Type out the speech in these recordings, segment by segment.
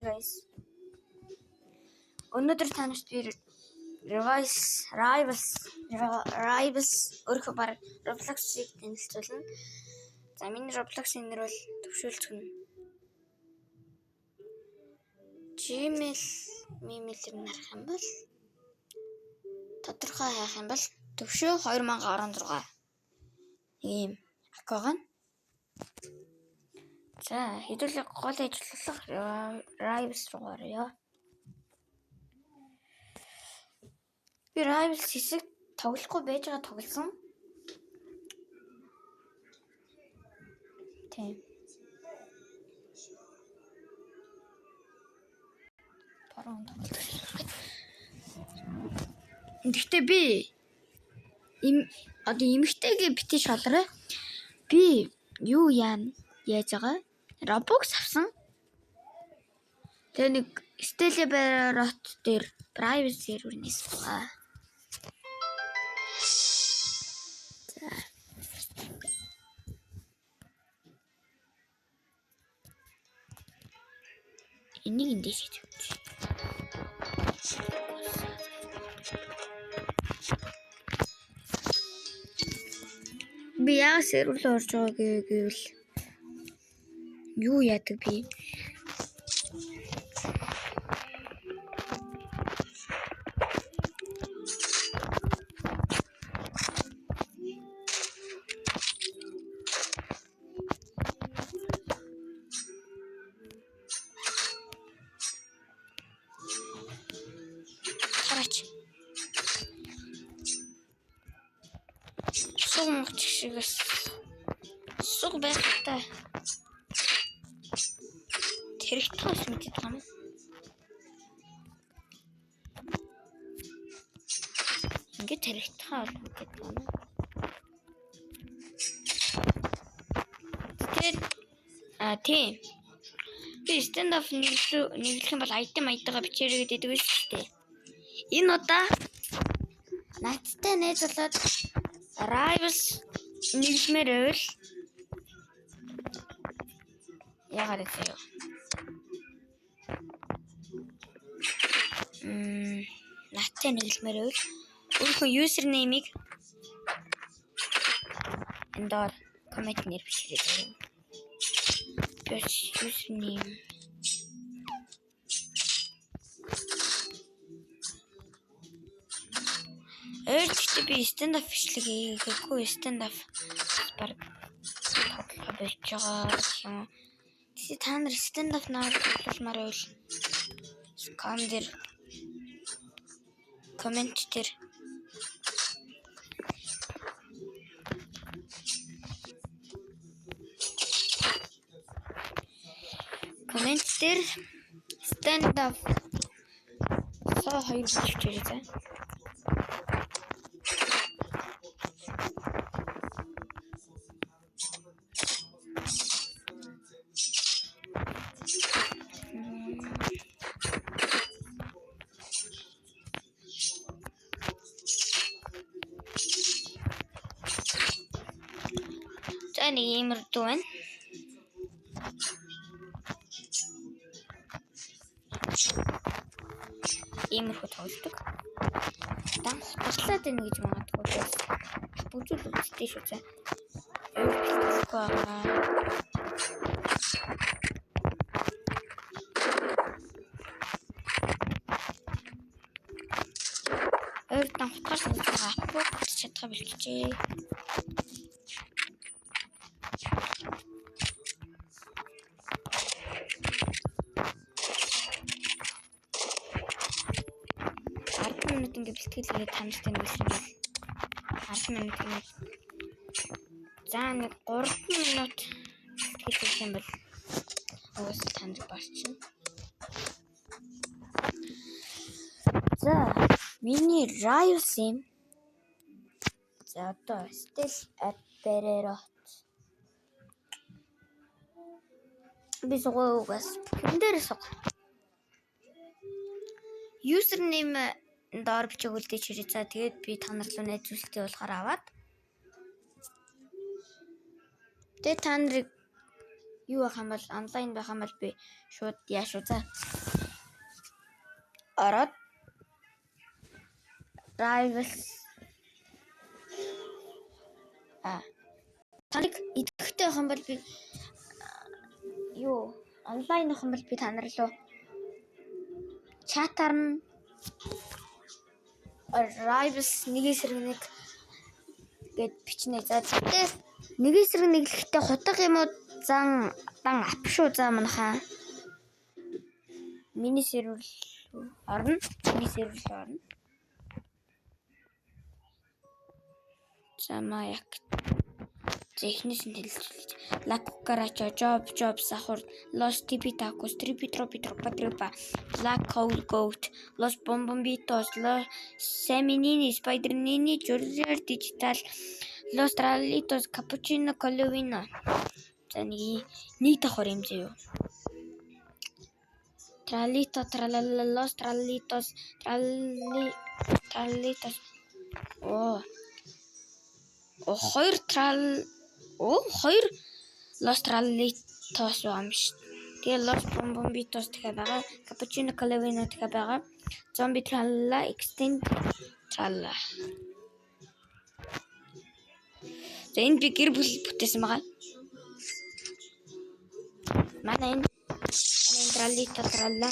guys. Өнөөдөр та нарт би Rivals өөрийнхөө баг Roblox-ийг танилцуулна. За миний Roblox-ийн нэр бол төвшүүлж гэнэ. Gmail юм нарах юм бол тодорхой хайх юм бол төвшөө 2016 ийм аккаунт. За хэдүүлээ гол ажиллах Rivals руу орё. Би Rivals хэсэг тоглохгүй байж байгаа тоглосон. Тийм. Парон тоглосон. Гэхдээ би эмэгтэйгээ бити шалраа. Би юу яаж байгаа? Robux авсан. Тэгээ нэг Steleberot дээр private server нээсэн. Энийг эндээс хийж өгч. Би яа сервер руу орж байгаа гэвэл юу яадаг би? Суг байхтай тэрэгтэй мэдээд байгаа юм. Ингээд тэрэгтэй мэдээд байгаа юм. Тийм. Би stand-up нэглэх юм бол item-аа бичээрэй гэдэг үү шүү дээ. Энэ удаа надтай найзуулаад Rivals нэглэмээр байвал яагаад гэвэл надтай нэглэмээр байвал өөрийнхөө username-ийг эндор комментээр бичээрэй. Username Өөртөө би stand-up бичлэгээ stand-up баг тоглох болж байгаа. Тэсээ та нар stand-up тоглолмаар байвал коммент дээр stand-up сая 2 бичээрэй. Нэг иймэр дүүн. Иймэрхүү тоглодог. Дан хутлаад байна гэж магадгүй. Бүжүүл үзтээ шүү зэ. Дан хутлаад чадхаа бэлчээ. Ингээд бэлтгэлээ таньдаг юм байсан бол 10 минут ингээд за нэг 3 минут бэлтгэлэх юм бол уус таньдаг болчихно. За миний Rivals юм. За одоо Steleberot би суугаас энэ дээр суг. Username доор бичиг үлдээж хэрэг. За тэгээд би та нар руу найзуултыг болохоор аваад тэгээд та нарыг Юу байх юм бол онлайн байх юм бол би шууд яаш уу за. Ороод Rivals таныг идэвхтэй байх юм бол би юу онлайн байх юм бол би та нар руу чатаар нь Rivals нэгээс хэрэг нэг гэд бичнэ. За тэгтээ нэгээс хэрэг нэглэхдээ хутга юм уу дан ап шүү за манайхаа. Миний сервер орно. Миний сервер орно. За маяг технис нь хэлж Лакукарачо job сахур Los Tipitacos Tripitropa Black Hole Goat Los Bombitos Los Seminini Spider-Nini Junior Digital Los Tralitos Cappuccino Colovino за нэг давхар юм зөө. Tralito Tralala Los Tralitos Tralitos хоёр Los Tralitos юм шүү. Тэгээ Los Bombitos дахиад байгаа. Cappuccino Colovino дахиад байгаа. Zombie Tralala Extend Tralala. За энэ би гэр бүл бүтээсэн байгаа. Манай энэ Tralito Tralala.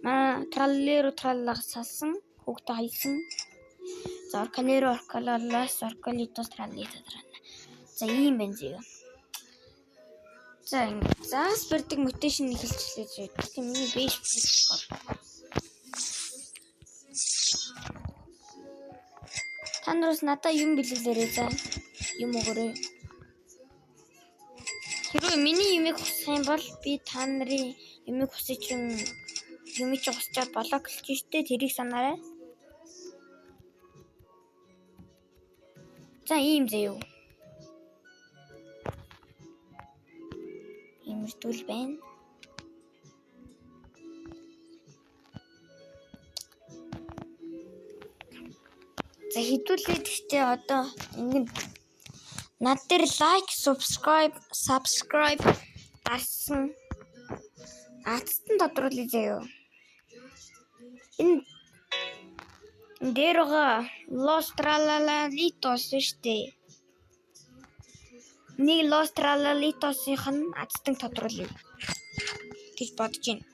Манай Tralero Tralala салсан. Хүүхдээ хайсан. За Orcalero Orcalitos Tralito Tralala. За ийм байна зөө. За ингэ. За спиртик муташн эхэлчихлээ зөө. Тэгээ миний бэйс болох. Та нараас надад юм бэлгэлээрээ за. Юм өгөөрэй. Хэрвээ миний юмыг хүсэх юм бол би та нарын юмыг хүсэж юмыг хүсчаад блог хэлж штэ тэрийг санаарай. За ийм зөө. Имэрдүүл байна. За хэдүүлээ гэхдээ одоо ингэ над дээр лайк, subscribe дарсан атсан тодруулъя заяа. Энэ дээр байгаа Los Tralalitos штэ. Нэг Los Tralalitos-ийнх нь атсан тодруулъя гэж бодож байна.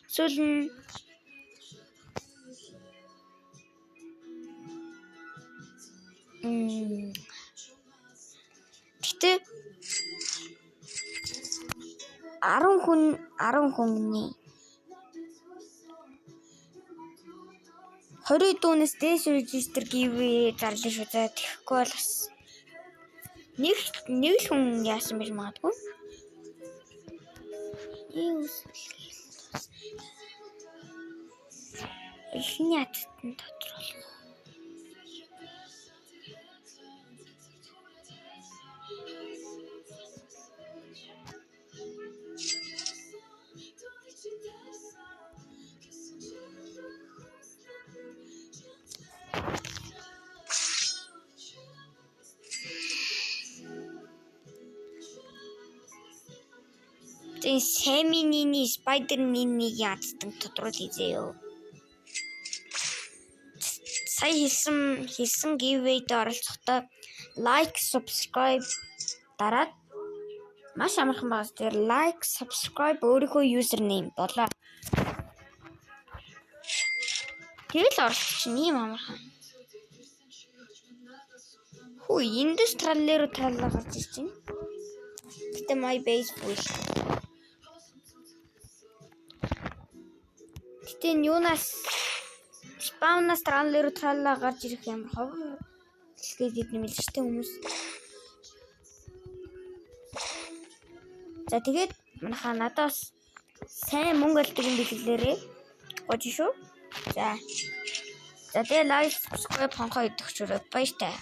Эсвэл Гэтэ 10 хүний 20 дүүнээс дээш регистр giveaway зарлаа шүү. За тэгэхгүй бол бас нэг л хүн яасан байж магадгүй. Эхний атсан тодруулах. Тэгээ Seminini Spider-Nini яатсан тодруулъя зөө. Сая хийсэн giveaway-д оролцохдоо like, subscribe дараад маш амархан байгаас тэр like, subscribe өөрийнхөө username болоо. Тэгэл оролцсон юм амархан. Хүү Industrial-ээр талаа гарч ирж байна. Гэтэ my base full. Гэтэ юунаас spawn-аас Tralero талаа гарч ирэх юм хов. Хэлгээд нэмэлжтэй хүмүүс. За тэгээд манайхаа надаас сайн мөнгө олдог юм бэлгэлээрээ гож шүү. За тэгээ лайк, subscribe хонхоо идэх чураа баяртай.